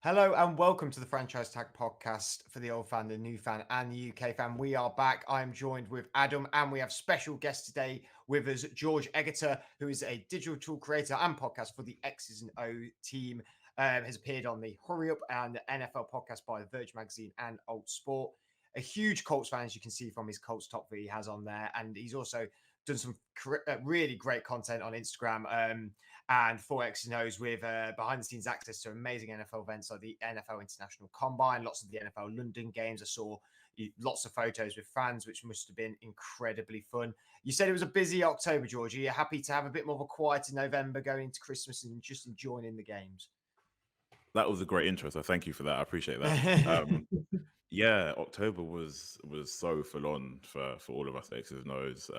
Hello and welcome to the Franchise Tag podcast for the old fan, the new fan, and the UK fan. We are back. I'm joined with Adam, and we have special guest today with us, George Eghator, who is a digital creator and podcast for the X's O Team. Has appeared on the Hurry Up and NFL podcast by the Verge Magazine and Alt Sport. A huge Colts fan, as you can see from his Colts top that he has on there, and he's also done some really great content on Instagram. And for X's and O's with behind the scenes access to amazing NFL events like the NFL International Combine, lots of the NFL London games. I saw lots of photos with fans, which must have been incredibly fun. You said it was a busy October, George. Are you happy to have a bit more of a quieter November going into Christmas and just enjoying in the games? That was a great intro, so thank you for that. I appreciate that. Yeah, October was so full on for all of us X's and O's.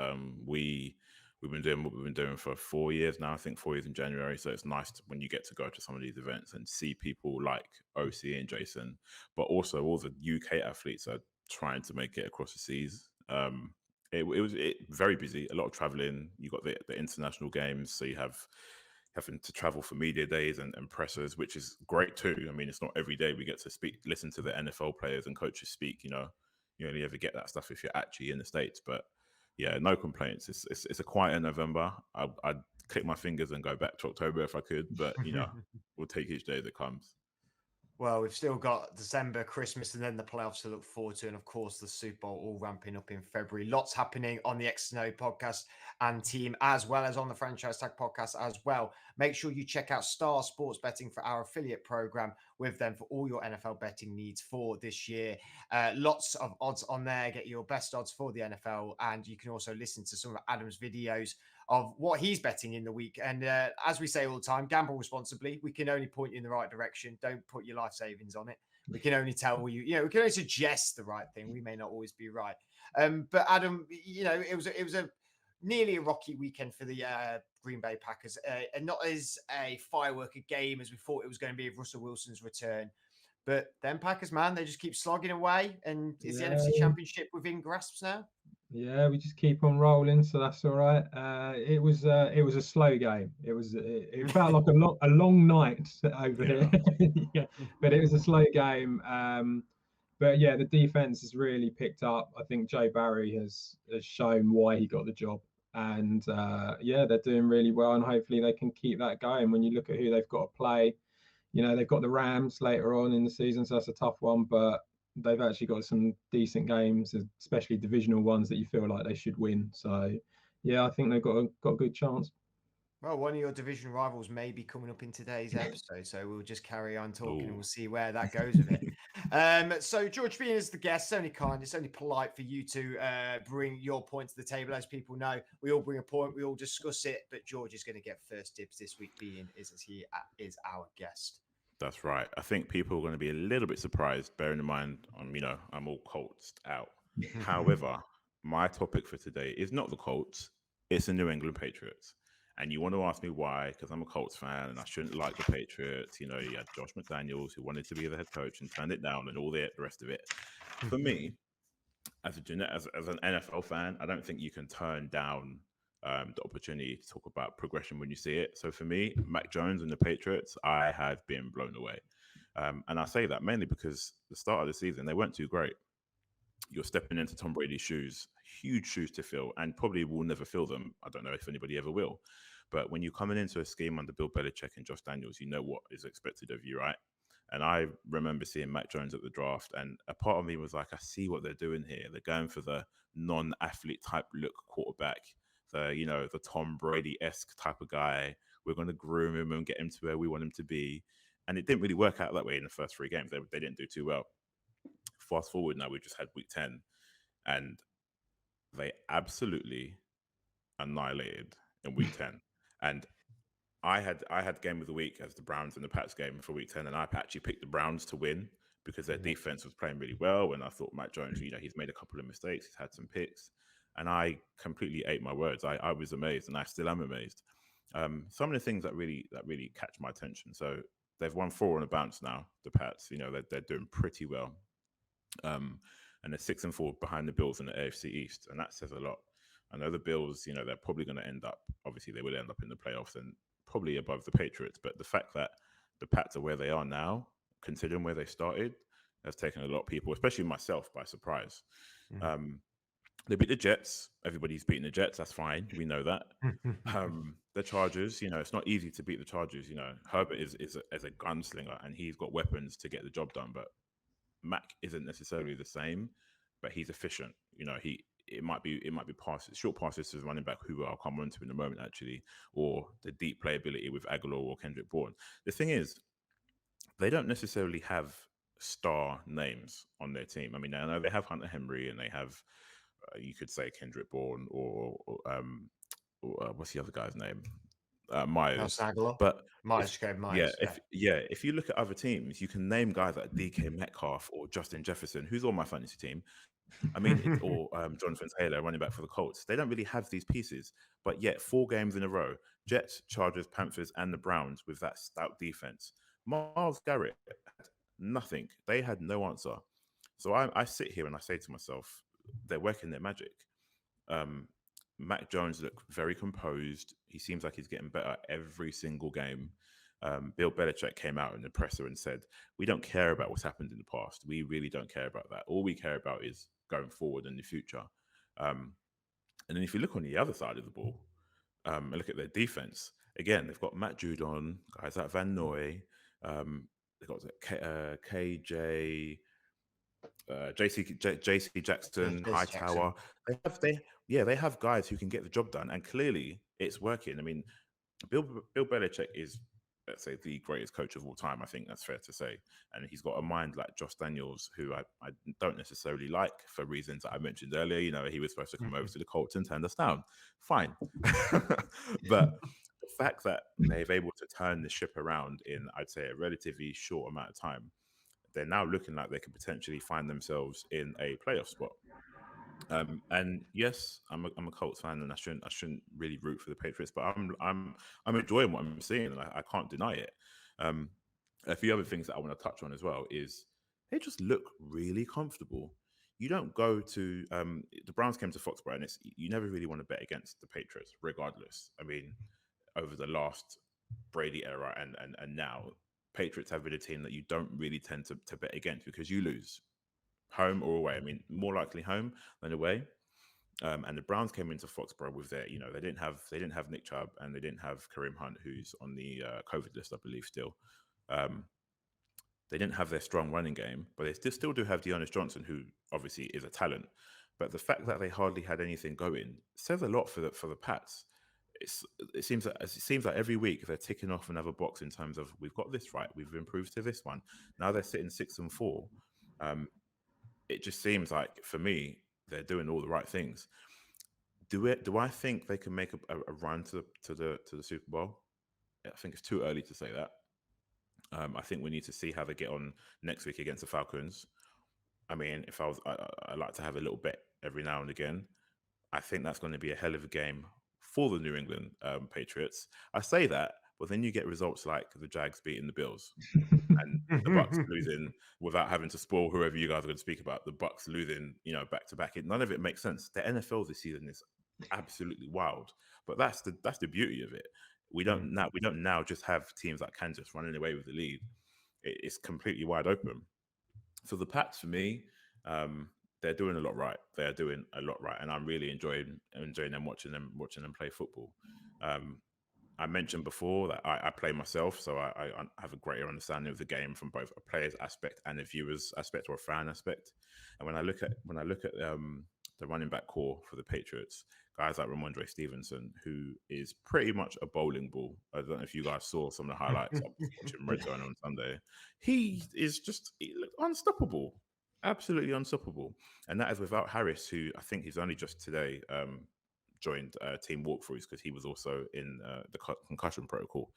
We've been doing what we've been doing for 4 years now. I think 4 years in January. So it's nice when you get to go to some of these events and see people like OC and Jason, but also all the UK athletes are trying to make it across the seas. It was very busy, a lot of traveling. You got the international games, so you have having to travel for media days and pressers, which is great too. I mean, it's not every day we get to listen to the NFL players and coaches speak. You only ever get that stuff if you're actually in the States. But yeah, no complaints. It's a quieter November. I'd click my fingers and go back to October if I could, but we'll take each day as it comes. Well, we've still got December, Christmas, and then the playoffs to look forward to. And of course, the Super Bowl all ramping up in February. Lots happening on the XNO podcast and team, as well as on the Franchise Tag podcast as well. Make sure you check out Star Sports Betting for our affiliate program with them for all your NFL betting needs for this year. Lots of odds on there. Get your best odds for the NFL. And you can also listen to some of Adam's videos of what he's betting in the week. And as we say all the time, gamble responsibly. We can only point you in the right direction. Don't put your life savings on it. We can only tell you, we can only suggest the right thing. We may not always be right. But Adam, it was a nearly a rocky weekend for the Green Bay Packers, and not as a firework a game as we thought it was going to be with Russell Wilson's return. But then Packers, man, they just keep slogging away, and is the NFC Championship within grasps now? Yeah, we just keep on rolling, so that's all right. It was a slow game. It felt like a long night over here. Yeah, but it was a slow game. But yeah, the defense has really picked up. I think Joe Barry has shown why he got the job, and yeah, they're doing really well, and hopefully they can keep that going. When you look at who they've got to play, they've got the Rams later on in the season, so that's a tough one, but they've actually got some decent games, especially divisional ones that you feel like they should win. So, yeah, I think they've got a good chance. Well, one of your division rivals may be coming up in today's episode, so we'll just carry on talking and we'll see where that goes with it. So, George, being as the guest, it's only kind, it's only polite for you to bring your point to the table. As people know, we all bring a point, we all discuss it, but George is going to get first dibs this week, being as he is our guest. That's right. I think people are going to be a little bit surprised, bearing in mind, I'm all Colts out. However, my topic for today is not the Colts, it's the New England Patriots. And you want to ask me why, because I'm a Colts fan and I shouldn't like the Patriots. You had Josh McDaniels who wanted to be the head coach and turned it down and all the rest of it. For me, as an NFL fan, I don't think you can turn down the opportunity to talk about progression when you see it. So for me, Mac Jones and the Patriots, I have been blown away. And I say that mainly because the start of the season, they weren't too great. You're stepping into Tom Brady's shoes, huge shoes to fill, and probably will never fill them. I don't know if anybody ever will. But when you're coming into a scheme under Bill Belichick and Josh Daniels, you know what is expected of you, right? And I remember seeing Mac Jones at the draft, and a part of me was like, I see what they're doing here. They're going for the non-athlete type look quarterback, the Tom Brady-esque type of guy. We're going to groom him and get him to where we want him to be. And it didn't really work out that way in the first 3 games. They didn't do too well. Fast forward now, we just had week 10, and they absolutely annihilated in week 10. And I had game of the week as the Browns and the Pats game for week 10, and I actually picked the Browns to win because their defense was playing really well. And I thought Mac Jones, he's made a couple of mistakes, he's had some picks, and I completely ate my words. I was amazed, and I still am amazed. Some of the things that really catch my attention. So they've won 4 on a bounce now. The Pats, they're doing pretty well, and they're 6-4 behind the Bills in the AFC East, and that says a lot. I know the Bills, they're probably going to end up. Obviously, they will end up in the playoffs and probably above the Patriots. But the fact that the Pats are where they are now considering where they started, has taken a lot of people, especially myself, by surprise. They beat the Jets. Everybody's beating the Jets. That's fine. We know that. The Chargers, it's not easy to beat the Chargers. Herbert is a gunslinger, and he's got weapons to get the job done. But Mac isn't necessarily the same, but he's efficient. It might be passes, short passes to the running back, who I'll come on to in a moment, actually, or the deep playability with Aguilar or Kendrick Bourne. The thing is, they don't necessarily have star names on their team. I mean, I know they have Hunter Henry, and they have, you could say, Kendrick Bourne, or what's the other guy's name? Myers. But Myers. if you look at other teams, you can name guys like DK Metcalf or Justin Jefferson, who's on my fantasy team. I mean, or Jonathan Taylor, running back for the Colts. They don't really have these pieces, but yet 4 games in a row: Jets, Chargers, Panthers, and the Browns with that stout defense. Myles Garrett had nothing. They had no answer. So I sit here and I say to myself, they're working their magic. Mac Jones looked very composed. He seems like he's getting better every single game. Bill Belichick came out in the presser and said, "We don't care about what's happened in the past. We really don't care about that. All we care about is going forward in the future." And then if you look on the other side of the ball, and look at their defense, again, they've got Matt Judon, guys like Van Noy, they've got KJ, JC Jackson, Hightower. They have guys who can get the job done, and clearly it's working. I mean, Bill Belichick is, let's say, the greatest coach of all time. I think that's fair to say. And he's got a mind like Josh Daniels, who I don't necessarily like for reasons that I mentioned earlier. He was supposed to come over to the Colts and turn us down. Fine. But the fact that they've able to turn the ship around in, I'd say, a relatively short amount of time, they're now looking like they could potentially find themselves in a playoff spot. And yes, I'm a Colts fan, and I shouldn't really root for the Patriots, but I'm enjoying what I'm seeing, and I can't deny it. A few other things that I want to touch on as well is they just look really comfortable. You don't go to the Browns came to Foxborough, and you never really want to bet against the Patriots, regardless. I mean, over the last Brady era and now, Patriots have been a team that you don't really tend to bet against, because you lose, home or away. I mean, more likely home than away. And the Browns came into Foxborough with their, they didn't have Nick Chubb, and they didn't have Kareem Hunt, who's on the COVID list, I believe, still. They didn't have their strong running game, but they still do have Deonis Johnson, who obviously is a talent. But the fact that they hardly had anything going says a lot for the Pats. It seems like every week they're ticking off another box in terms of, we've got this right, we've improved to this one. Now they're sitting 6-4. It just seems like, for me, they're doing all the right things. Do I think they can make a run to the Super Bowl? I think it's too early to say that. I think we need to see how they get on next week against the Falcons. I mean, if I like to have a little bet every now and again. I think that's going to be a hell of a game for the New England Patriots. I say that, but then you get results like the Jags beating the Bills and the Bucks losing, without having to spoil whoever you guys are going to speak about, the Bucks losing, back to back. None of it makes sense. The NFL this season is absolutely wild, but that's the beauty of it. We don't now just have teams like Kansas running away with the lead. It's completely wide open. So the Pats, for me, they're doing a lot right. They're doing a lot right, and I'm really enjoying them, watching them play football. I mentioned before that I play myself, so I have a greater understanding of the game from both a player's aspect and a viewer's aspect, or a fan aspect. And when I look at the running back core for the Patriots, guys like Ramondre Stevenson, who is pretty much a bowling ball. I don't know if you guys saw some of the highlights. I was watching Red Zone on Sunday. He looked unstoppable, absolutely unstoppable. And that is without Harris, who I think he's only just today joined team walkthroughs, because he was also in the concussion protocol.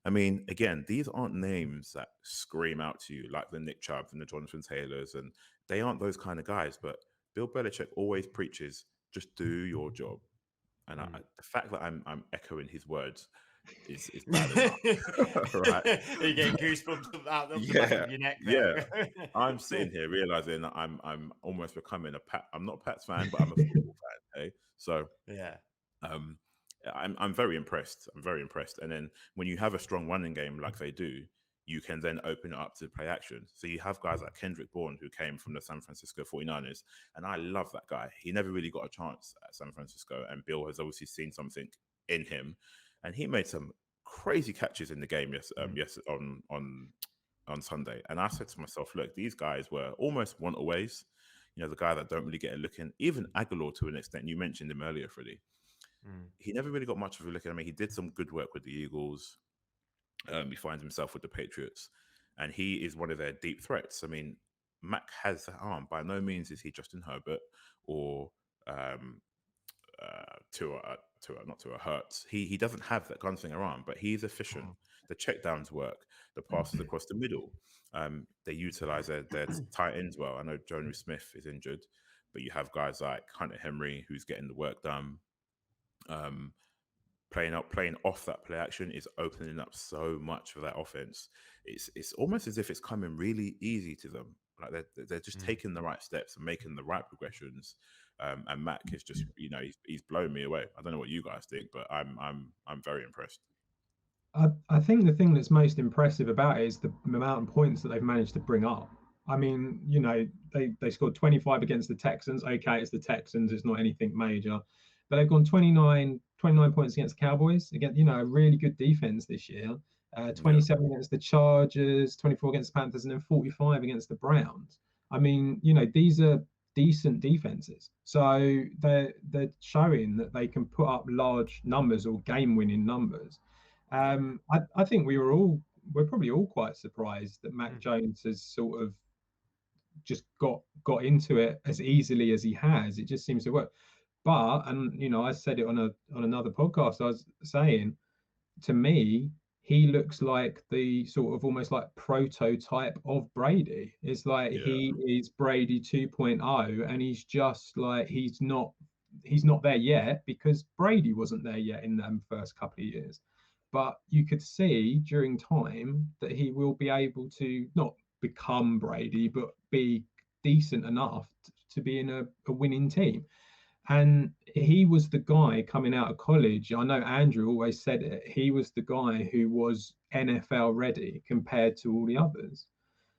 I mean, again, these aren't names that scream out to you like the Nick Chubbs and the Jonathan Taylors, and they aren't those kind of guys. But Bill Belichick always preaches, just do your job. And the fact that I'm echoing his words is bad enough. Right? You get goosebumps out of the back of your neck there. Yeah. I'm sitting here realizing that I'm almost becoming I'm not a Pats fan, but I'm a football fan. Okay? So yeah. I'm very impressed. I'm very impressed. And then when you have a strong running game like they do, you can then open it up to play action. So you have guys like Kendrick Bourne, who came from the San Francisco 49ers, and I love that guy. He never really got a chance at San Francisco, and Bill has obviously seen something in him, and he made some crazy catches in the game on Sunday. And I said to myself, look, these guys were almost want-aways. You know, the guy that don't really get a look in. Even Aguilar, to an extent, you mentioned him earlier, Freddie. He never really got much of a look in. I mean, he did some good work with the Eagles. He finds himself with the Patriots, and he is one of their deep threats. I mean, Mac has that arm. By no means is he Justin Herbert or not to a Hurts. He doesn't have that gunslinger arm, but he's efficient. The checkdowns work. The passes across the middle. They utilize their tight ends well. I know Jonnu Smith is injured, but you have guys like Hunter Henry who's getting the work done. Playing off that play action is opening up so much for that offense. It's almost as if it's coming really easy to them. Like they're just taking the right steps and making the right progressions. And Mac is just, you know, he's blown me away. I don't know what you guys think, but I'm very impressed. I think the thing that's most impressive about it is the amount of points that they've managed to bring up. I mean, you know, they scored 25 against the Texans. Okay, it's the Texans. It's not anything major. But they've gone 29 points against the Cowboys. Again, you know, a really good defense this year. 27 against the Chargers, 24 against the Panthers, and then 45 against the Browns. I mean, you know, these are decent defenses. So they're showing that they can put up large numbers or game-winning numbers. I think we're probably all quite surprised that Mac Jones has sort of just got into it as easily as he has. It just seems to work. But, and you know, I said it on another podcast, I was saying, to me, he looks like the sort of almost like prototype of Brady. It's like he is Brady 2.0, and he's just like he's not there yet because Brady wasn't there yet in them first couple of years. But you could see during time that he will be able to not become Brady, but be decent enough to be in a winning team. And he was the guy coming out of college. I know Andrew always said it. He was the guy who was NFL ready compared to all the others.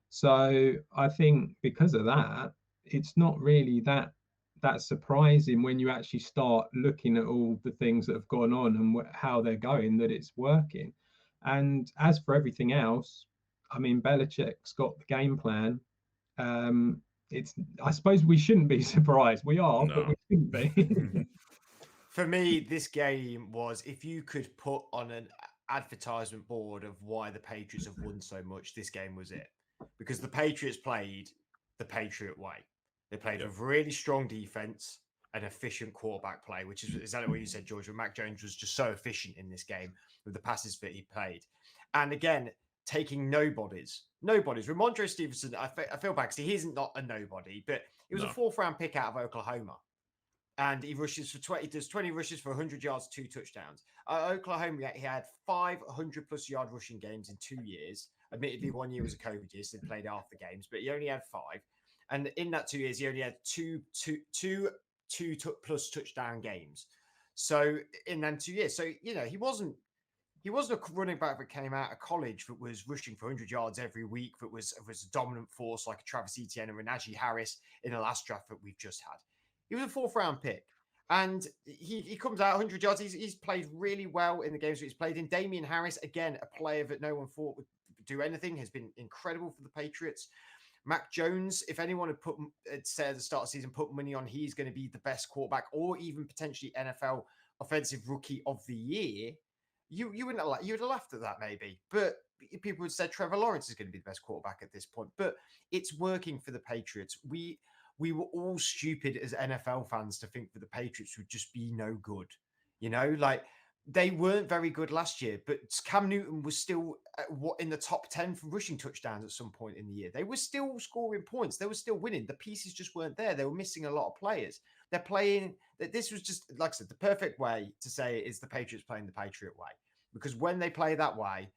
So I think because of that, it's not really that surprising when you actually start looking at all the things that have gone on and how they're going, that it's working. And as for everything else, I mean, Belichick's got the game plan. I suppose we shouldn't be surprised. We are, but we shouldn't be. For me, this game was, if you could put on an advertisement board of why the Patriots have won so much, this game was it. Because the Patriots played the Patriot way. They played a really strong defense, an efficient quarterback play, which is exactly what you said, George. Mac Jones was just so efficient in this game with the passes that he played. And again, taking nobodies. Ramondre Stevenson, I feel bad because he isn't not a nobody, but he was a 4th round pick out of Oklahoma. And he rushes for 20, does 20 rushes for 100 yards, 2 touchdowns. Oklahoma, he had 500 plus yard rushing games in 2 years. Admittedly, 1 year was a COVID year, so he played half the games, but he only had 5. And in that 2 years, he only had two plus touchdown games. So in them 2 years, so you know, he wasn't a running back that came out of college that was rushing for 100 yards every week, that was a dominant force like a Travis Etienne and Najee Harris in the last draft that we've just had. He was a 4th round pick. And he comes out 100 yards. He's played really well in the games that he's played in. Damian Harris, again, a player that no one thought would do anything, has been incredible for the Patriots. Mac Jones, if anyone had said at the start of the season, put money on he's going to be the best quarterback or even potentially NFL Offensive Rookie of the Year, you would have laughed at that maybe. But people would have said Trevor Lawrence is going to be the best quarterback at this point. But it's working for the Patriots. We were all stupid as NFL fans to think that the Patriots would just be no good. You know, like they weren't very good last year, but Cam Newton was still in the top 10 for rushing touchdowns at some point in the year. They were still scoring points. They were still winning. The pieces just weren't there. They were missing a lot of players. They're playing that. This was just, like I said, the perfect way to say it is the Patriots playing the Patriot way, because when they play that way,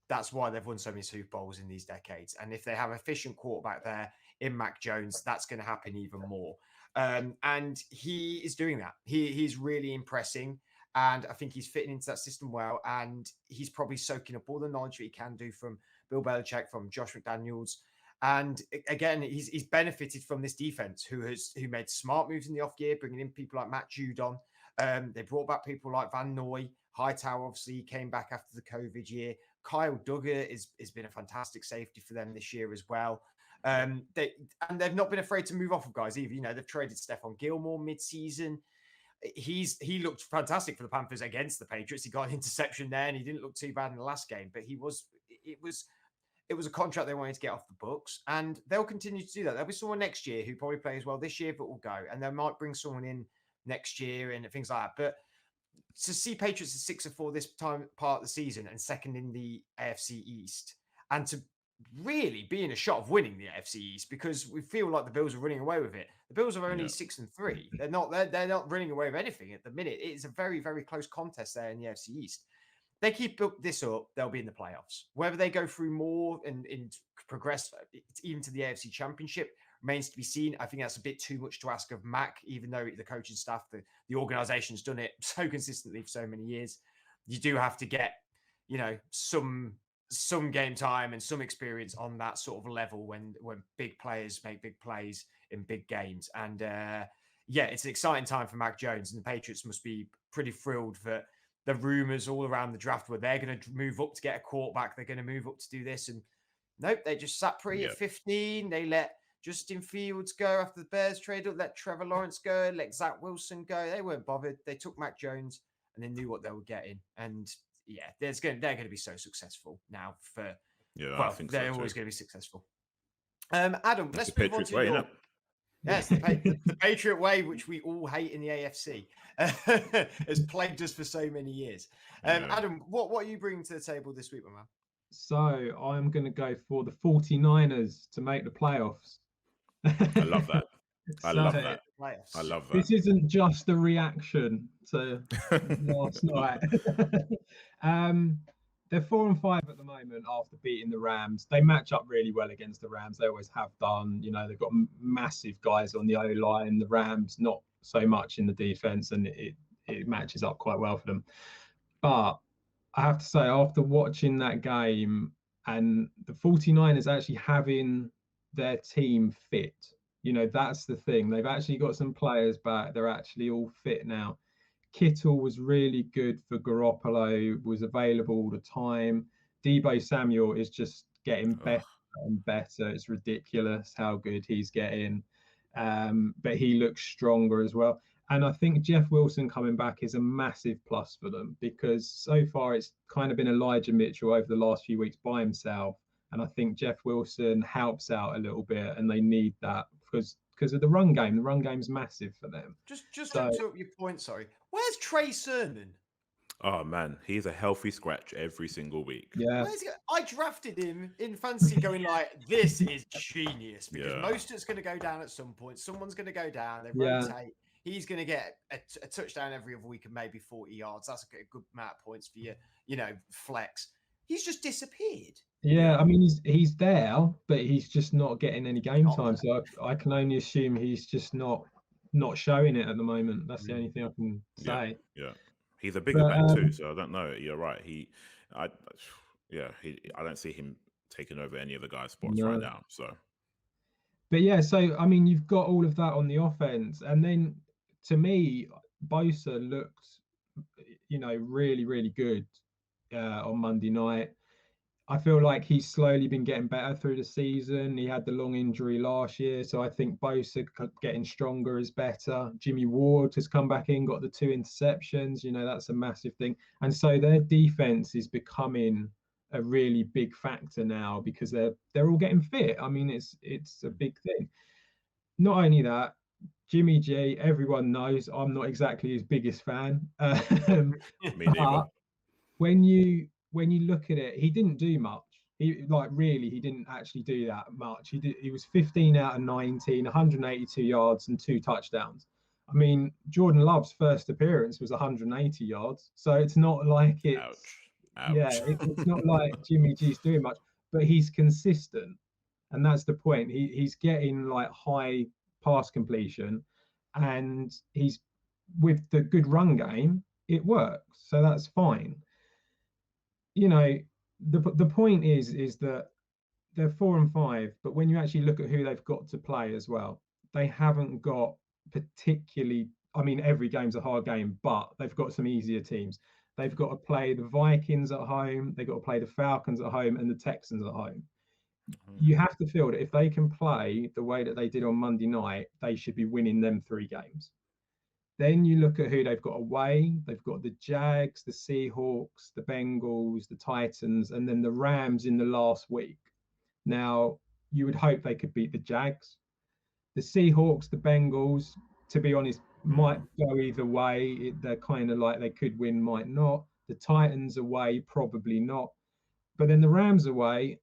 that's why they've won so many Super Bowls in these decades. And if they have an efficient quarterback there in Mac Jones, that's going to happen even more. And he is doing that. He's really impressing. And I think he's fitting into that system well. And he's probably soaking up all the knowledge that he can do from Bill Belichick, from Josh McDaniels. And again, he's benefited from this defense who made smart moves in the off year, bringing in people like Matt Judon. They brought back people like Van Noy. Hightower obviously came back after the COVID year. Kyle Duggar has been a fantastic safety for them this year as well. They've not been afraid to move off of guys either. You know, they've traded Stephon Gilmore mid-season. He looked fantastic for the Panthers against the Patriots. He got an interception there, and he didn't look too bad in the last game. But it was a contract they wanted to get off the books, and they'll continue to do that. There'll be someone next year who probably plays well this year, but will go, and they might bring someone in next year and things like that. But to see Patriots at 6-4 this time part of the season and second in the AFC East, and to really be in a shot of winning the AFC East, because we feel like the Bills are running away with it. The Bills are only 6-3. They're not running away with anything at the minute. It is a very, very close contest there in the AFC East. They keep this up, they'll be in the playoffs. Whether they go through more and progress even to the AFC Championship remains to be seen. I think that's a bit too much to ask of Mac, even though the coaching staff, the organization's done it so consistently for so many years. You do have to get, some game time and some experience on that sort of level when big players make big plays in big games. And it's an exciting time for Mac Jones, and the Patriots must be pretty thrilled that the rumors all around the draft were they're going to move up to get a quarterback. They're going to move up to do this. And nope, they just sat pretty at 15. They let Justin Fields go after the Bears trade up, let Trevor Lawrence go, let Zach Wilson go. They weren't bothered. They took Mac Jones and they knew what they were getting. And they're going to be so successful now I think they're so always too. going to be successful. Adam, That's let's move on to way, your... Yes, the Patriot way, which we all hate in the AFC, has plagued us for so many years. Adam, what are you bringing to the table this week, my man? So I'm going to go for the 49ers to make the playoffs. I love that. I love that. This isn't just a reaction to last night. They're 4-5 at the moment after beating the Rams. They match up really well against the Rams. They always have done. You know, they've got massive guys on the O-line. The Rams, not so much in the defense, and it matches up quite well for them. But I have to say, after watching that game and the 49ers actually having their team fit, that's the thing. They've actually got some players back. They're actually all fit now. Kittle was really good for Garoppolo, was available all the time. Deebo Samuel is just getting better and better. It's ridiculous how good he's getting. But he looks stronger as well. And I think Jeff Wilson coming back is a massive plus for them, because so far it's kind of been Elijah Mitchell over the last few weeks by himself. And I think Jeff Wilson helps out a little bit, and they need that because of the run game. The run game's massive for them. Just to your point, sorry. Where's Trey Sermon? Oh man, he's a healthy scratch every single week. Yeah, I drafted him in fantasy, going like, this is genius, because Mostert's going to go down at some point. Someone's going to go down. They rotate. He's going to get a touchdown every other week and maybe 40 yards. That's a good amount of points for you, flex. He's just disappeared. Yeah, I mean he's there, but he's just not getting any game time. So I can only assume he's just not showing it at the moment. That's the only thing I can say. Yeah. He's a bigger back too, so I don't know. You're right. I don't see him taking over any of the guys' spots right now. So, but so I mean, you've got all of that on the offense, and then to me, Bosa looked, really, really good on Monday night. I feel like he's slowly been getting better through the season. He had the long injury last year, so I think Bosa getting stronger is better. Jimmy Ward has come back in, got the 2 interceptions. That's a massive thing. And so their defense is becoming a really big factor now because they're all getting fit. I mean, it's a big thing. Not only that, Jimmy G, everyone knows I'm not exactly his biggest fan. Me neither. When you look at it, he didn't do much. He didn't actually do that much. He was 15 out of 19, 182 yards and 2 touchdowns. I mean, Jordan Love's first appearance was 180 yards. So it's not like it's Ouch. It's not like Jimmy G's doing much, but he's consistent. And that's the point. He's getting high pass completion, and he's with the good run game. it works, so that's fine. You know, the point is that they're 4-5, but when you actually look at who they've got to play as well, they haven't got particularly. I mean, every game's a hard game, but they've got some easier teams. They've got to play the Vikings at home, they've got to play the Falcons at home, and the Texans at home. You have to feel that if they can play the way that they did on Monday night, they should be winning them 3 games. Then you look at who they've got away. They've got the Jags, the Seahawks, the Bengals, the Titans, and then the Rams in the last week. Now, you would hope they could beat the Jags. The Seahawks, the Bengals, to be honest, might go either way. They're kind of like they could win, might not. The Titans away, probably not. But then the Rams away,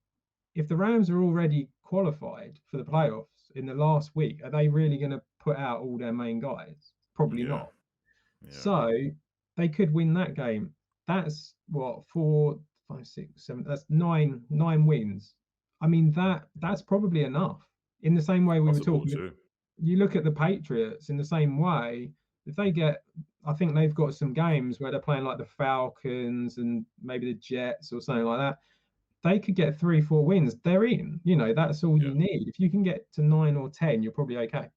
if the Rams are already qualified for the playoffs in the last week, are they really going to put out all their main guys? Probably not. Yeah. So they could win that game. That's what, 4, 5, 6, 7. That's nine wins. I mean, that's probably enough. In the same way we were talking, too. You look at the Patriots in the same way. If they get, I think they've got some games where they're playing like the Falcons and maybe the Jets or something like that. They could get 3-4 wins. They're in. You know, that's all you need. If you can get to 9 or 10, you're probably okay.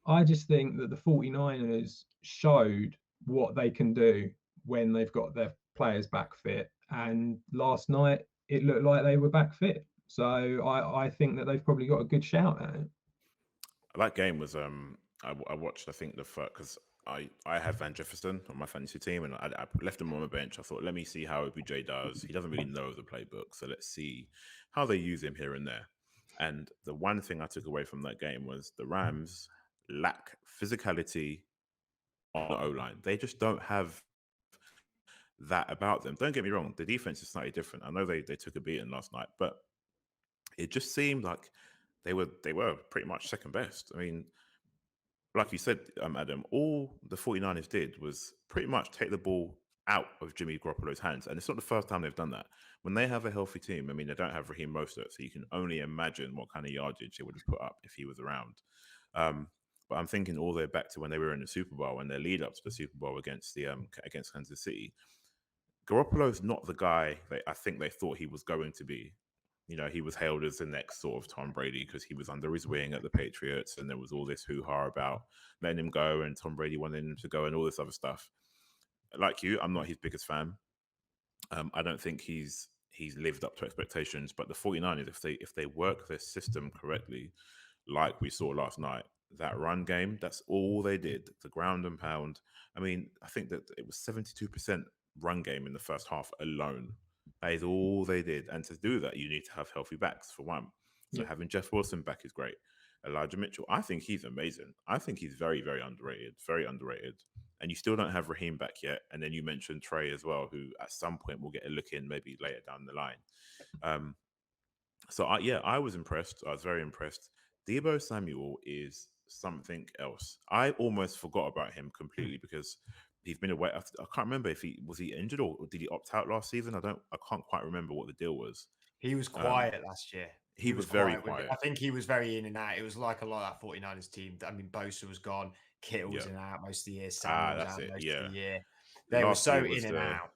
I just think that the 49ers showed what they can do when they've got their players back fit. And last night, it looked like they were back fit. So I think that they've probably got a good shout at it. That game was, I watched, I think, because I have Van Jefferson on my fantasy team, and I left him on my bench. I thought, let me see how OBJ does. He doesn't really know the playbook, so let's see how they use him here and there. And the one thing I took away from that game was the Rams lack physicality on the O-line. They just don't have that about them. Don't get me wrong, the defense is slightly different. I know they took a beating last night, but it just seemed like they were pretty much second best. I mean, like you said, Adam, all the 49ers did was pretty much take the ball out of Jimmy Garoppolo's hands. And it's not the first time they've done that. When they have a healthy team, I mean, they don't have Raheem Mostert, so you can only imagine what kind of yardage they would have put up if he was around. But I'm thinking all the way back to when they were in the Super Bowl and their lead up to the Super Bowl against Kansas City. Garoppolo's not the guy that I think they thought he was going to be. You know, he was hailed as the next sort of Tom Brady because he was under his wing at the Patriots, and there was all this hoo-ha about letting him go and Tom Brady wanting him to go and all this other stuff. Like you, I'm not his biggest fan. I don't think he's lived up to expectations, but the 49ers, if they work their system correctly, like we saw last night, that run game, that's all they did, the ground and pound. I mean, I think that it was 72% run game in the first half alone. That is all they did. And to do that, you need to have healthy backs, for one. So having Jeff Wilson back is great. Elijah Mitchell, I think he's amazing. I think he's very, very underrated. Very underrated. And you still don't have Raheem back yet. And then you mentioned Trey as well, who at some point will get a look in maybe later down the line. I was impressed. I was very impressed. Deebo Samuel is something else. I almost forgot about him completely because he's been away. I can't remember if he was injured or did he opt out last season. I can't quite remember what the deal was. He was quiet last year. He was very quiet. I think he was very in and out. It was like a lot of that 49ers team. I mean, Bosa was gone. Kittle was in and out most of the year. Sam was out most of the year. They were so in and out.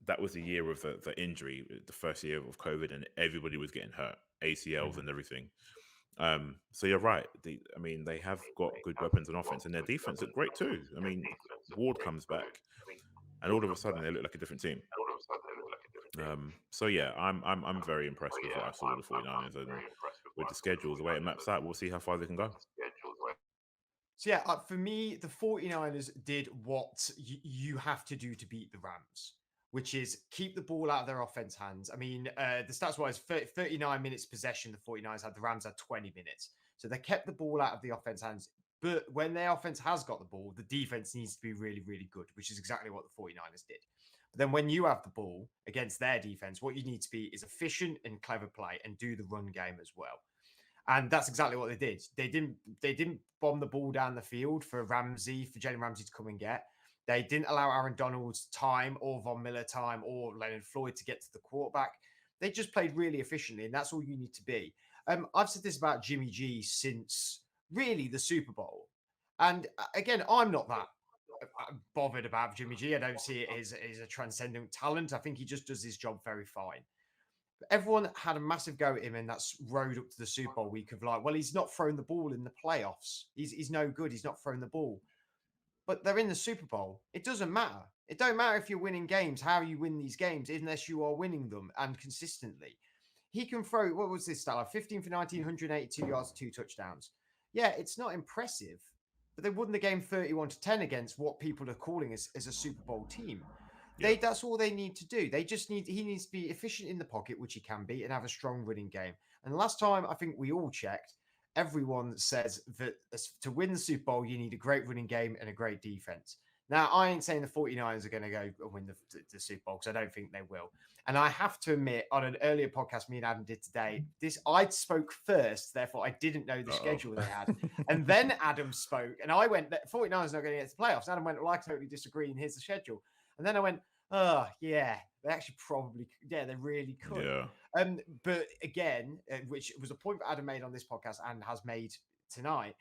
That was the year of the injury, the first year of COVID, and everybody was getting hurt, ACLs and everything. So you're right. They have got good weapons on offense, and their defense look great too. I mean, Ward comes back, and all of a sudden they look like a different team. I'm very impressed with what I saw with the 49ers, and with the schedules, the way it maps out, we'll see how far they can go. So yeah, for me, the 49ers did what you have to do to beat the Rams, which is keep the ball out of their offense hands. I mean, the stats wise, 39 minutes possession the 49ers had, the Rams had 20 minutes. So they kept the ball out of the offense hands. But when their offense has got the ball, the defense needs to be really, really good, which is exactly what the 49ers did. But then when you have the ball against their defense, what you need to be is efficient and clever play and do the run game as well. And that's exactly what they did. They didn't bomb the ball down the field for Jalen Ramsey to come and get. They didn't allow Aaron Donald's time or Von Miller time or Leonard Floyd to get to the quarterback. They just played really efficiently, and that's all you need to be. I've said this about Jimmy G since really the Super Bowl. And again, I'm not that bothered about Jimmy G. I don't see it as a transcendent talent. I think he just does his job very fine. But everyone had a massive go at him in that road up to the Super Bowl week of like, well, he's not thrown the ball in the playoffs. He's no good. He's not thrown the ball. But they're in the Super Bowl. It doesn't matter. It don't matter if you're winning games, how you win these games, unless you are winning them and consistently. He can throw, what was this stat? Like 15 for 19, 182 yards, 2 touchdowns. Yeah, it's not impressive, but they won the game 31-10 against what people are calling as a Super Bowl team. That's all they need to do. He needs to be efficient in the pocket, which he can be, and have a strong running game. And last time I think we all checked, everyone says that to win the Super Bowl, you need a great running game and a great defense. Now, I ain't saying the 49ers are going to go win the Super Bowl because I don't think they will. And I have to admit, on an earlier podcast me and Adam did today, I spoke first, therefore I didn't know the schedule they had. And then Adam spoke, and I went, 49ers are not going to get to the playoffs. Adam went, well, I totally disagree, and here's the schedule. And then I went, oh, yeah, they actually probably, they really could. Yeah. But again, which was a point that Adam made on this podcast and has made tonight,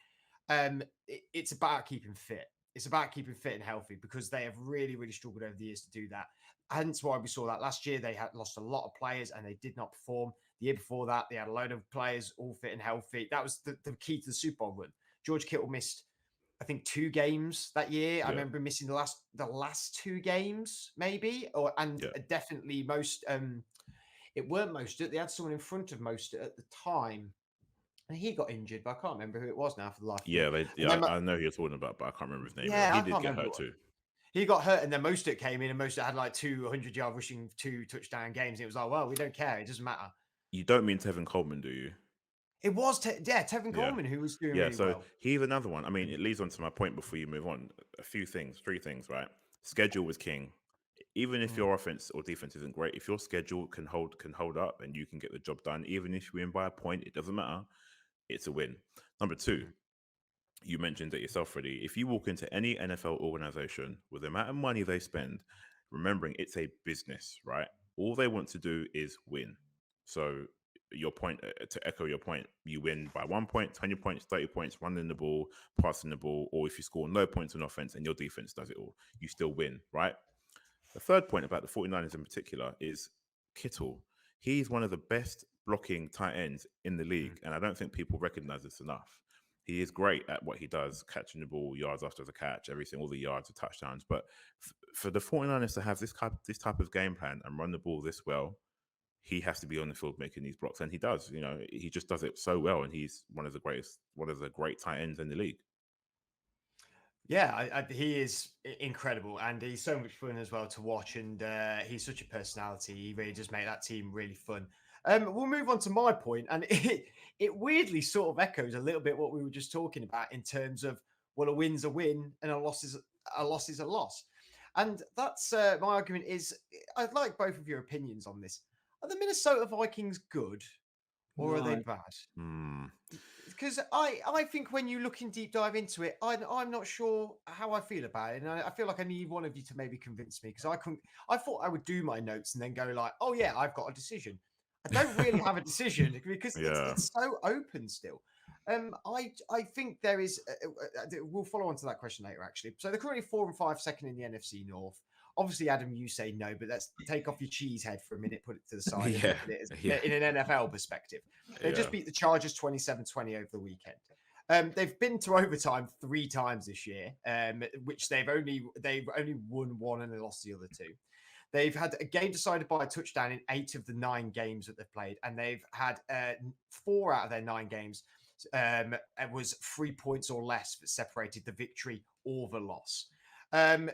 it's about keeping fit. It's about keeping fit and healthy because they have really, really struggled over the years to do that. Hence why we saw that last year. They had lost a lot of players and they did not perform. The year before that, they had a load of players all fit and healthy. That was the key to the Super Bowl run. George Kittle missed, I think, 2 games that year. Yeah. I remember missing the last 2 games, maybe, definitely most. It weren't Mostert. They had someone in front of Mostert at the time. And he got injured, but I can't remember who it was now for the life of me. I know who you're talking about, but I can't remember his name. Yeah, he did get hurt too. He got hurt, and then Mostert came in, and Mostert had like 200-yard rushing, 2 touchdown games. And it was like, well, we don't care. It doesn't matter. You don't mean Tevin Coleman, do you? It was, Tevin Coleman, who was doing really well. He's another one. I mean, it leads on to my point before you move on. 3 things, right? Schedule was king. Even if your offense or defense isn't great, if your schedule can hold up and you can get the job done, even if you win by a point, it doesn't matter. It's a win. Number 2, you mentioned it yourself, Freddie. If you walk into any NFL organization with the amount of money they spend, remembering it's a business, right? All they want to do is win. So your point, to echo your point, you win by 1 point, 20 points, 30 points, running the ball, passing the ball, or if you score no points on offense and your defense does it all, you still win, right? The third point about the 49ers in particular is Kittle. He's one of the best blocking tight ends in the league, and I don't think people recognize this enough. He is great at what he does, catching the ball, yards after the catch, everything, all the yards are touchdowns. But for the 49ers to have this type of game plan and run the ball this well, he has to be on the field making these blocks, and he does. You know, he just does it so well, and he's one of the great tight ends in the league. Yeah, he is incredible, and he's so much fun as well to watch, and he's such a personality. He really does make that team really fun. We'll move on to my point, and it weirdly sort of echoes a little bit what we were just talking about in terms of, well, a win's a win and a loss is a loss. And that's my argument is, I'd like both of your opinions on this. Are the Minnesota Vikings good or are they bad? Because I think when you look in deep dive into it, I'm not sure how I feel about it. And I feel like I need one of you to maybe convince me, because I thought I would do my notes and then go like, oh yeah, I've got a decision. I don't really have a decision because it's so open still. I think there is, we'll follow on to that question later actually. So they're currently 4 and 5, second in the NFC North. Obviously, Adam, you say no, but let's take off your cheese head for a minute, put it to the side, and look at it in an NFL perspective. They just beat the Chargers 27-20 over the weekend. They've been to overtime 3 times this year, which they've only won 1 and they lost the other 2. They've had a game decided by a touchdown in 8 of the 9 games that they've played, and they've had 4 out of their 9 games. It was 3 points or less that separated the victory or the loss. I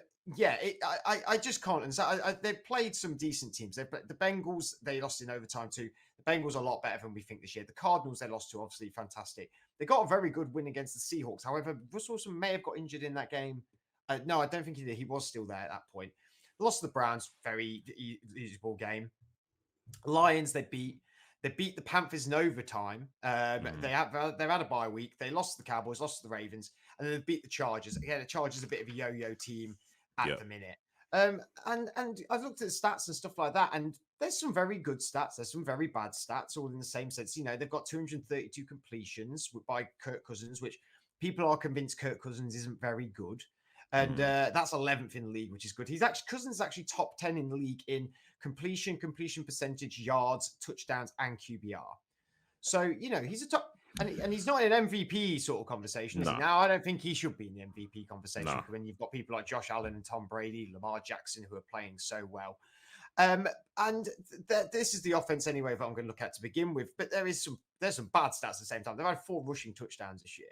just can't understand. They've played some decent teams. The Bengals, they lost in overtime too. The Bengals are a lot better than we think this year. The Cardinals, they lost to, obviously fantastic. They got a very good win against the Seahawks. However, Russell Wilson may have got injured in that game. No, I don't think he did. He was still there at that point. Lost to the Browns, very usable game. Lions, they beat the Panthers in overtime. They've had a bye week. They lost to the Cowboys, lost to the Ravens, and then they beat the Chargers. Again, the Chargers are a bit of a yo-yo team at the minute. And I've looked at the stats and stuff like that, and there's some very good stats. There's some very bad stats, all in the same sense. You know, they've got 232 completions by Kirk Cousins, which people are convinced Kirk Cousins isn't very good. And that's 11th in the league, which is good. Cousins is actually top 10 in the league in completion percentage, yards, touchdowns, and QBR. So, he's a top, and he's not in an MVP sort of conversation, is he? Now, I don't think he should be in the MVP conversation when you've got people like Josh Allen and Tom Brady, Lamar Jackson, who are playing so well. And this is the offense anyway that I'm going to look at to begin with. But there's some bad stats at the same time. They've had 4 rushing touchdowns this year,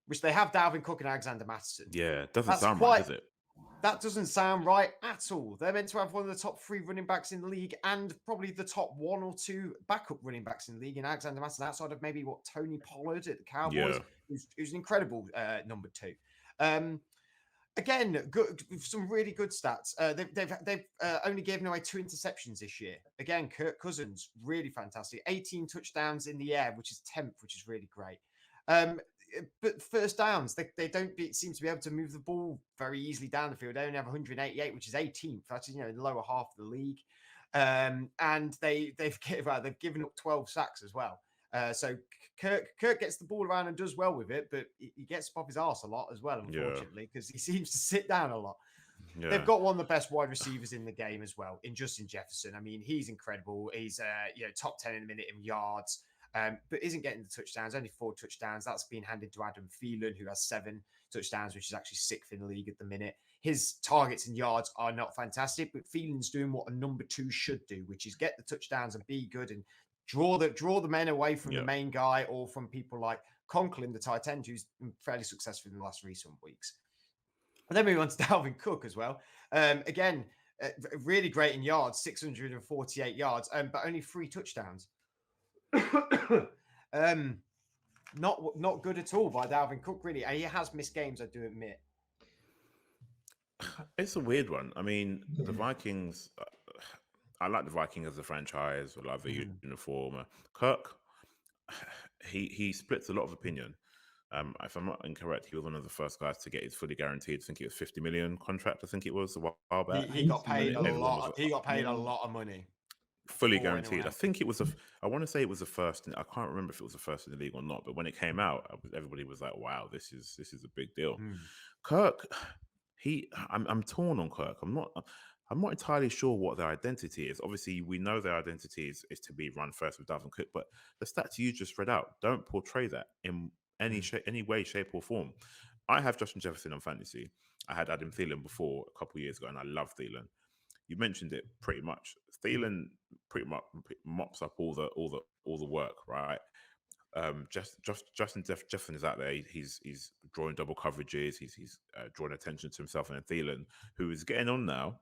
which they have Dalvin Cook and Alexander Mattison. Yeah, it doesn't sound right, does it? That doesn't sound right at all. They're meant to have one of the top 3 running backs in the league and probably the top 1 or 2 backup running backs in the league in Alexander Mattison, outside of maybe Tony Pollard at the Cowboys, who's an incredible number 2. Again, good, some really good stats. They've only given away 2 interceptions this year. Again, Kirk Cousins, really fantastic. 18 touchdowns in the air, which is 10th, which is really great. But first downs, they don't seem to be able to move the ball very easily down the field. They only have 188, which is 18th. That's in the lower half of the league. And they've given up 12 sacks as well. So Kirk gets the ball around and does well with it, but he gets off his arse a lot as well, unfortunately, because he seems to sit down a lot. Yeah. They've got one of the best wide receivers in the game as well, in Justin Jefferson. I mean, he's incredible. He's top 10 in a minute in yards. But isn't getting the touchdowns, only 4 touchdowns. That's been handed to Adam Thielen, who has 7 touchdowns, which is actually 6th in the league at the minute. His targets and yards are not fantastic, but Thielen's doing what a number 2 should do, which is get the touchdowns and be good and draw the men away from the main guy or from people like Conklin, the tight end, who's been fairly successful in the last recent weeks. And then we move on to Dalvin Cook as well. Again, really great in yards, 648 yards, but only 3 touchdowns. Not good at all by Dalvin Cook, really. And he has missed games, I do admit. It's a weird one. I mean, the Vikings, I like the Vikings as a franchise. I love the uniform. Kirk, he splits a lot of opinion. If I'm not incorrect, he was one of the first guys to get his fully guaranteed, I think it was 50 million contract, I think it was a while back. He got paid a lot. He got paid a lot of money. Fully guaranteed. I think it was I want to say it was the first. I can't remember if it was the first in the league or not. But when it came out, everybody was like, "Wow, this is a big deal." Kirk, I'm torn on Kirk. I'm not entirely sure what their identity is. Obviously, we know their identity is to be run first with Dalvin Cook, but the stats you just read out don't portray that in any way, shape, or form. I have Justin Jefferson on fantasy. I had Adam Thielen before a couple of years ago, and I love Thielen. You mentioned it pretty much. Thielen pretty much mops up all the work, right? Justin Jefferson is out there. He's drawing double coverages. He's drawing attention to himself, and Thielen, who is getting on now.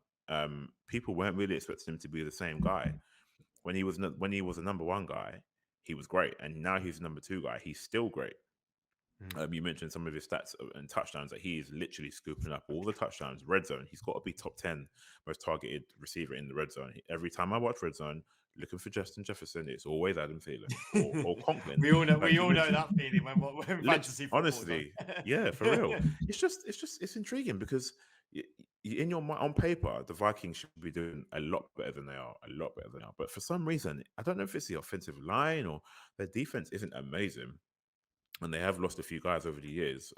People weren't really expecting him to be the same guy. When he was a number 1 guy, he was great, and now he's number 2 guy. He's still great. You mentioned some of his stats and touchdowns that he is literally scooping up all the touchdowns. Red zone, he's got to be top 10 most targeted receiver in the red zone. Every time I watch red zone, looking for Justin Jefferson, it's always Adam Thielen or Conklin. we all know that feeling when fantasy football. Honestly, yeah, for real. It's intriguing because in your mind, on paper, the Vikings should be doing a lot better than they are. But for some reason, I don't know if it's the offensive line or their defense isn't amazing. And they have lost a few guys over the years.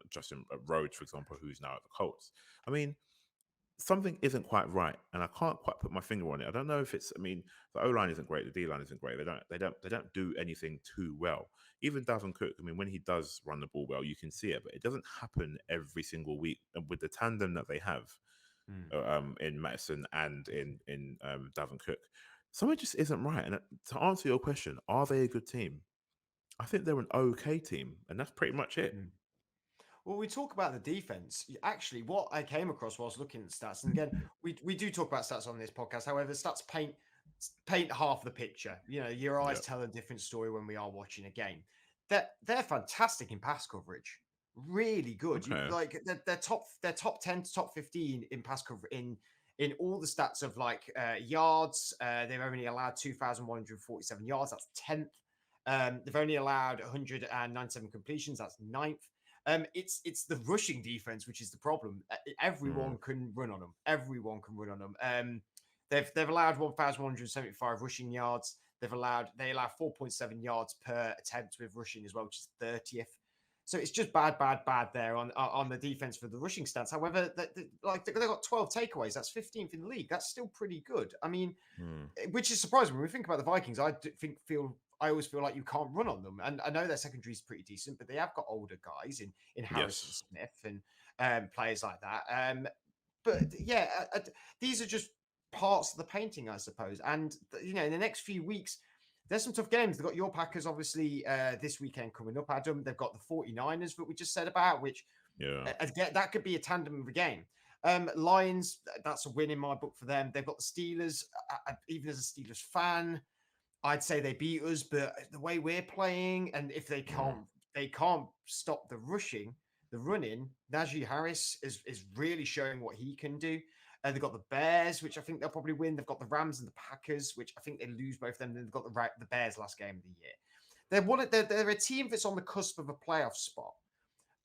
Justin Rhodes, for example, who's now at the Colts. I mean, something isn't quite right, and I can't quite put my finger on it. I don't know if it's. I mean, the O line isn't great, the D line isn't great. They don't do anything too well. Even Dalvin Cook. I mean, when he does run the ball well, you can see it, but it doesn't happen every single week. And with the tandem that they have in Madison and in Dalvin Cook, something just isn't right. And to answer your question, are they a good team? I think they're an okay team, and that's pretty much it. Well, we talk about the defense. Actually, what I came across whilst looking at stats, and again, we do talk about stats on this podcast. However, stats paint half the picture. Your eyes tell a different story when we are watching a game. They're fantastic in pass coverage. Really good. Okay. They're top 10 to top 15 in pass coverage in all the stats of yards. They've only allowed 2,147 yards. That's 10th. They've only allowed 197 completions. That's 9th. It's the rushing defense, which is the problem. Everyone can run on them. They've allowed 1,175 rushing yards. They allow 4.7 yards per attempt with rushing as well, which is 30th. So it's just bad there on the defense for the rushing stats. However, they've got 12 takeaways. That's 15th in the league. That's still pretty good. I mean, which is surprising when we think about the Vikings. I always feel like you can't run on them. And I know their secondary is pretty decent, but they have got older guys in Harrison Smith and players like that. But yeah, these are just parts of the painting, I suppose. And in the next few weeks, there's some tough games. They've got your Packers, obviously, this weekend coming up, Adam. They've got the 49ers that we just said about, which that could be a tandem of a game. Lions, that's a win in my book for them. They've got the Steelers. Even as a Steelers fan, I'd say they beat us, but the way we're playing, and if they can't stop the running, Najee Harris is really showing what he can do. They've got the Bears, which I think they'll probably win. They've got the Rams and the Packers, which I think they lose both of them. Then they've got the Bears last game of the year. They're a team that's on the cusp of a playoff spot.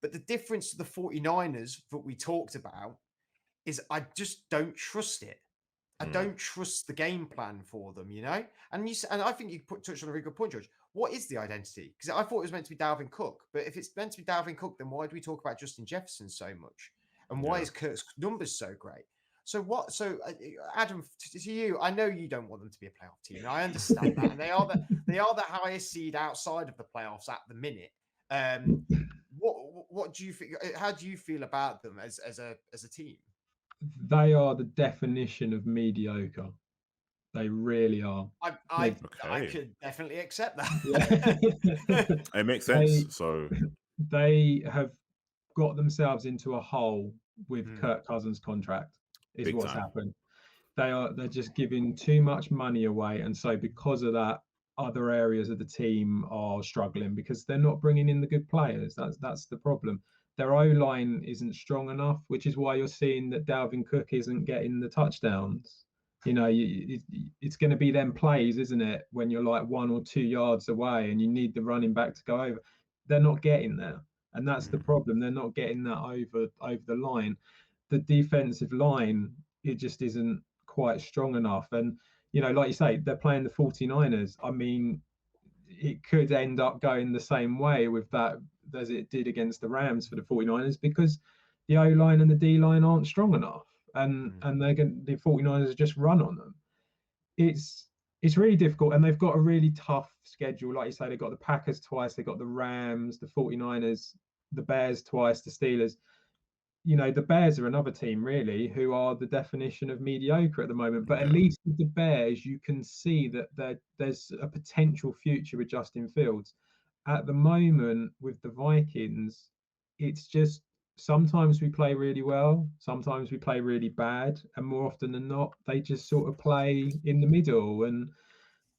But the difference to the 49ers that we talked about is I just don't trust it. I don't trust the game plan for them, And I think you touched on a very good point, George. What is the identity? Because I thought it was meant to be Dalvin Cook. But if it's meant to be Dalvin Cook, then why do we talk about Justin Jefferson so much? And why is Kirk's numbers so great? So Adam, to you, I know you don't want them to be a playoff team. And I understand that. And they are the highest seed outside of the playoffs at the minute. What do you think? How do you feel about them as a team? They are the definition of mediocre. They really are. I could definitely accept that. Yeah. It makes sense. They have got themselves into a hole with Kirk Cousins' contract. Is what's happened. They're just giving too much money away, and so because of that, other areas of the team are struggling because they're not bringing in the good players. That's the problem. Their O-line isn't strong enough, which is why you're seeing that Dalvin Cook isn't getting the touchdowns. It's going to be them plays, isn't it? When you're like 1 or 2 yards away and you need the running back to go over, they're not getting there, and that's the problem. They're not getting that over the line. The defensive line, it just isn't quite strong enough. And, like you say, they're playing the 49ers. I mean, it could end up going the same way with that as it did against the Rams for the 49ers because the O-line and the D-line aren't strong enough. And the 49ers just run on them. It's really difficult. And they've got a really tough schedule. Like you say, they've got the Packers twice, they've got the Rams, the 49ers, the Bears twice, the Steelers. The Bears are another team really who are the definition of mediocre at the moment. But at least with the Bears, you can see that there's a potential future with Justin Fields. At the moment with the Vikings, it's just sometimes we play really well, sometimes we play really bad, and more often than not, they just sort of play in the middle. And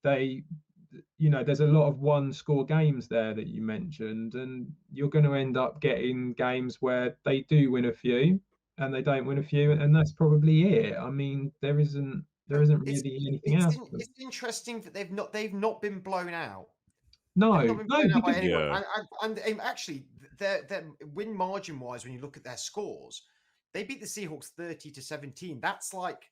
there's a lot of one-score games there that you mentioned, and you're going to end up getting games where they do win a few and they don't win a few, and that's probably it. I mean, there isn't really anything else. It's interesting that they've not been blown out. No, by anyone. And actually, their win margin wise, when you look at their scores, they beat the Seahawks 30-17. That's like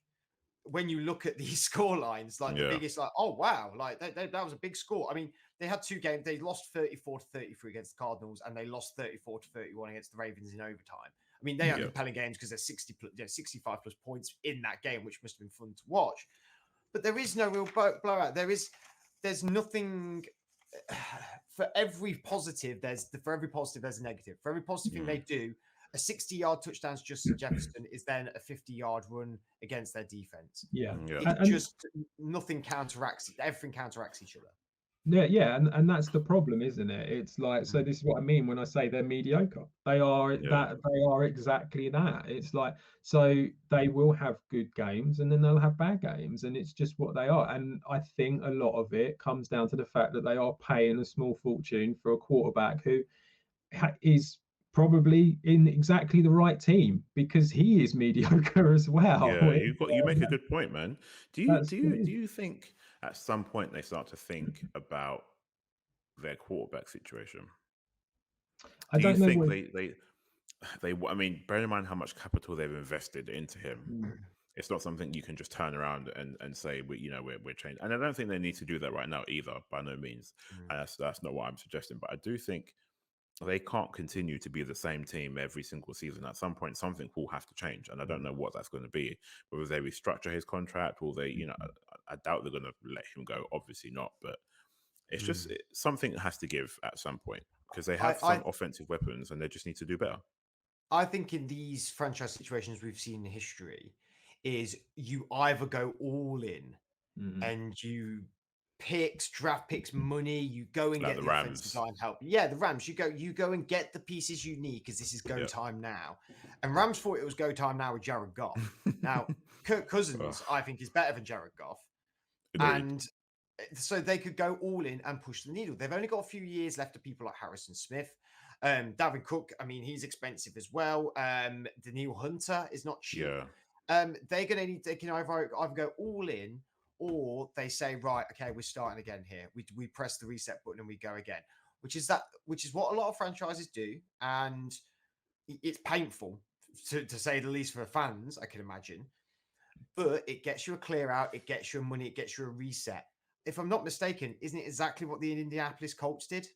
when you look at these score lines, like the biggest, like, oh wow, like that was a big score. I mean, they had 2 games. They lost 34-33 against the Cardinals, and they lost 34-31 against the Ravens in overtime. I mean, they are compelling games because there's 65 plus points in that game, which must have been fun to watch. But there is no real blowout. There's nothing. For every positive, there's a negative. For every positive thing they do, a 60-yard touchdown to Justin Jefferson is then a 50-yard run against their defense. Just nothing counteracts. Everything counteracts each other. Yeah, and that's the problem, isn't it? It's like, so this is what I mean when I say they're mediocre. They are exactly that. It's like, so they will have good games and then they'll have bad games, and it's just what they are. And I think a lot of it comes down to the fact that they are paying a small fortune for a quarterback who is probably in exactly the right team because he is mediocre as well. Yeah, you make a good point, man. Do you think at some point they start to think about their quarterback situation? I don't know. I mean, bear in mind how much capital they've invested into him. It's not something you can just turn around and say we're changing. And I don't think they need to do that right now either, by no means. That's not what I'm suggesting. But I do think they can't continue to be the same team every single season. At some point, something will have to change, and I don't know what that's going to be. Whether they restructure his contract, or they, I doubt they're going to let him go. Obviously not, but it's just something has to give at some point because they have some offensive weapons, and they just need to do better. I think in these franchise situations we've seen in history, is you either go all in and you draft picks, money, you go and Like get the the offensive Rams. line help. Yeah, the Rams, you go and get the pieces you need because this is go time now. And Rams thought it was go time now with Jared Goff. Now, Kirk Cousins, I think, is better than Jared Goff. Agreed. And so they could go all in and push the needle. They've only got a few years left of people like Harrison Smith. Dalvin Cook, I mean, he's expensive as well. Daniil Hunter is not cheap. They're going to need, they can either go all in, or they say, right, okay, we're starting again here. We press the reset button and we go again, which is what a lot of franchises do. And it's painful to say the least for the fans, I can imagine. But it gets you a clear out, it gets you money, it gets you a reset. If I'm not mistaken, isn't it exactly what the Indianapolis Colts did?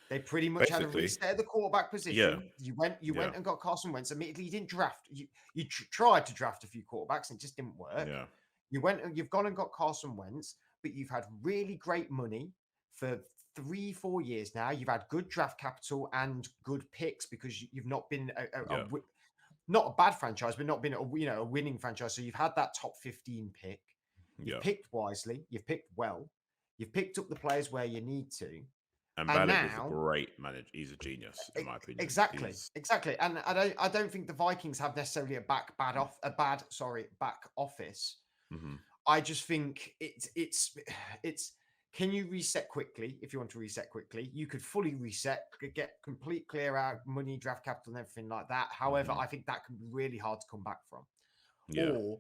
They pretty much had a reset at the quarterback position. You went and got Carson Wentz. Immediately, you didn't draft. You tried to draft a few quarterbacks and it just didn't work. You've gone and got Carson Wentz, but you've had really great money for 3-4 years now. You've had good draft capital and good picks because you've not been not a bad franchise, but not been a winning franchise. So you've had that top 15 pick. You've picked wisely. You've picked well. You've picked up the players where you need to. And Ballard is a great manager. He's a genius, in my opinion. Exactly. And I don't think the Vikings have necessarily a back office. I just think it's. Can you reset quickly? If you want to reset quickly, you could fully reset, get complete clear out money, draft capital, and everything like that. However, I think that can be really hard to come back from. Or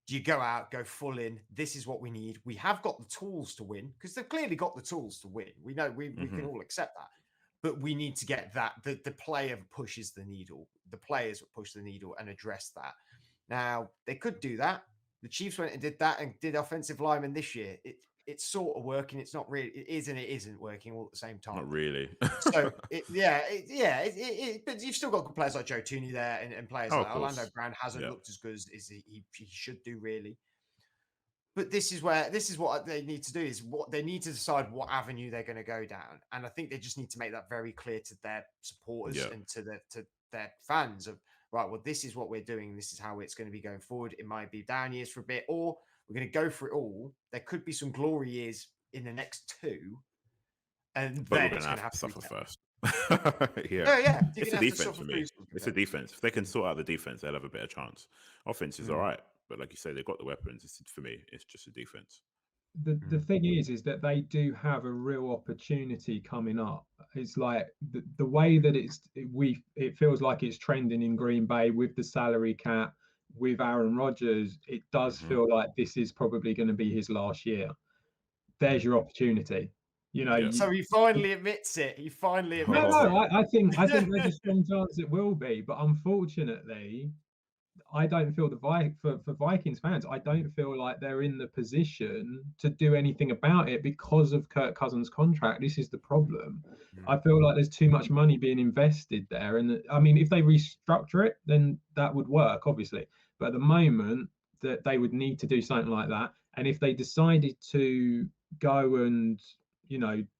do you go out, go full in? This is what we need. We have got the tools to win because they've clearly got the tools to win. We know we can all accept that, but we need to get that. The player pushes the needle. The players push the needle and address that. Now they could do that. The Chiefs went and did that and did offensive linemen this year. It's sort of working. It's not really. It is and it isn't working all at the same time. Not really. So but you've still got good players like Joe Tooney there and players like Orlando Brown hasn't looked as good as he should do really. But this is what they need to do is what they need to decide what avenue they're going to go down, and I think they just need to make that very clear to their supporters and to their fans of right. Well, this is what we're doing. This is how it's going to be going forward. It might be down years for a bit, or we're going to go for it all. There could be some glory years in the next 2, and but then we're it's going to have to suffer first. It's a defense for me. It's a defense. If they can sort out the defense, they'll have a better chance. Offense is all right, but like you say, they've got the weapons. For me, it's just a defense. The thing is that they do have a real opportunity coming up. It's like the way that it feels like it's trending in Green Bay with the salary cap, with Aaron Rodgers. It does feel like this is probably going to be his last year. There's your opportunity. So he finally admits it. He finally admits it. No, I think there's a strong chance it will be, but unfortunately, I don't feel for Vikings fans, I don't feel like they're in the position to do anything about it because of Kirk Cousins' contract. This is the problem. I feel like there's too much money being invested there, and I mean, if they restructure it, then that would work, obviously. But at the moment, that they would need to do something like that, and if they decided to go and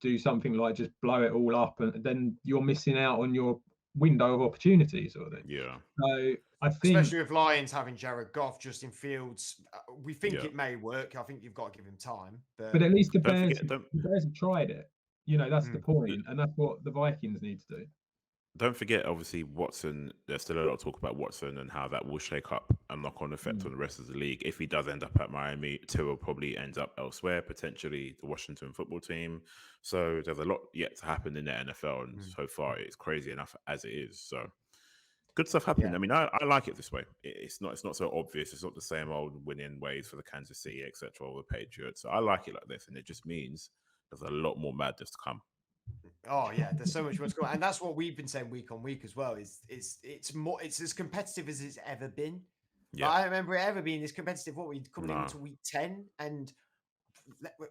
do something like just blow it all up, and then you're missing out on your window of opportunity, sort of thing. Yeah. So I think, especially with Lions having Jared Goff, Justin Fields, we think it may work. I think you've got to give him time. But at least the Bears have tried it. That's the point, and that's what the Vikings need to do. Don't forget, obviously, Watson. There's still a lot of talk about Watson and how that will shake up and knock-on effect on the rest of the league. If he does end up at Miami, Tua probably ends up elsewhere, potentially the Washington football team. So there's a lot yet to happen in the NFL, and so far it's crazy enough as it is. So good stuff happening. I mean, I like it this way. It's not so obvious. It's not the same old winning ways for the Kansas City, etc., or the Patriots. So I like it like this, and it just means there's a lot more madness to come. Oh yeah, there's so much more to go, and that's what we've been saying week on week as well. It's as competitive as it's ever been. Yeah. I don't remember it ever being this competitive. What we coming into week 10, and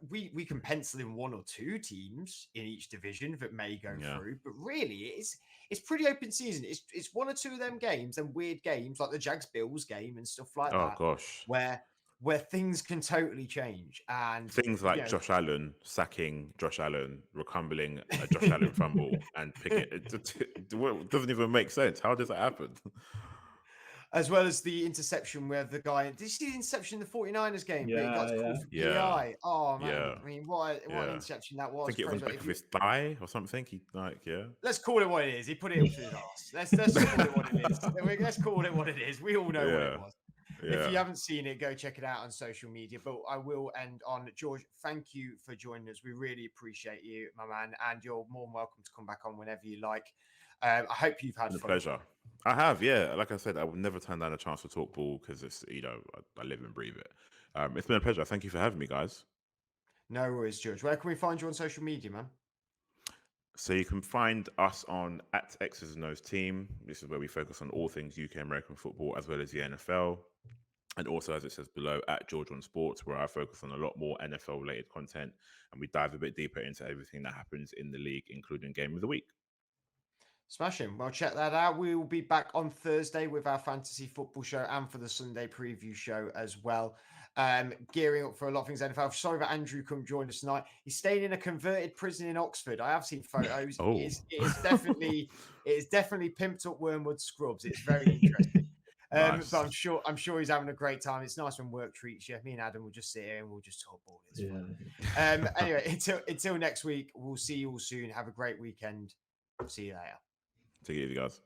we can pencil in 1 or 2 teams in each division that may go through, but really it's pretty open season. It's 1 or 2 of them games and weird games like the Jags Bills game and stuff like that. Gosh. Where things can totally change, and things like Josh Allen sacking Josh Allen, recumbling a Josh Allen fumble and picking it doesn't even make sense. How does that happen? As well as the interception where the guy, did you see the interception in the 49ers game? Yeah, But he got called for PI. Oh man, I mean, what an interception that was. I think it was back of his thigh or something. Let's call it what it is. He put it up his ass. Let's call it what it is. Let's call it what it is. We all know what it was. If you haven't seen it, go check it out on social media. But I will end on George. Thank you for joining us. We really appreciate you, my man, and you're more than welcome to come back on whenever you like. I hope you've had fun. Pleasure. I have, yeah. Like I said, I would never turn down a chance to talk ball because it's I live and breathe it. It's been a pleasure. Thank you for having me, guys. No worries, George. Where can we find you on social media, man? So you can find us on @Exs Os Team. This is where we focus on all things UK American football as well as the NFL. And also, as it says below, @George on Sports, where I focus on a lot more NFL related content and we dive a bit deeper into everything that happens in the league, including Game of the Week. Smashing. Well, check that out. We will be back on Thursday with our fantasy football show and for the Sunday preview show as well. Gearing up for a lot of things NFL. Sorry that Andrew couldn't join us tonight. He's staying in a converted prison in Oxford. I have seen photos. It is definitely pimped up Wormwood Scrubs. It's very interesting. Nice. But I'm sure he's having a great time. It's nice when work treats you. Me and Adam will just sit here and we'll just talk ball. It's fun. Anyway, until next week, we'll see you all soon. Have a great weekend. See you later. Take it easy, guys.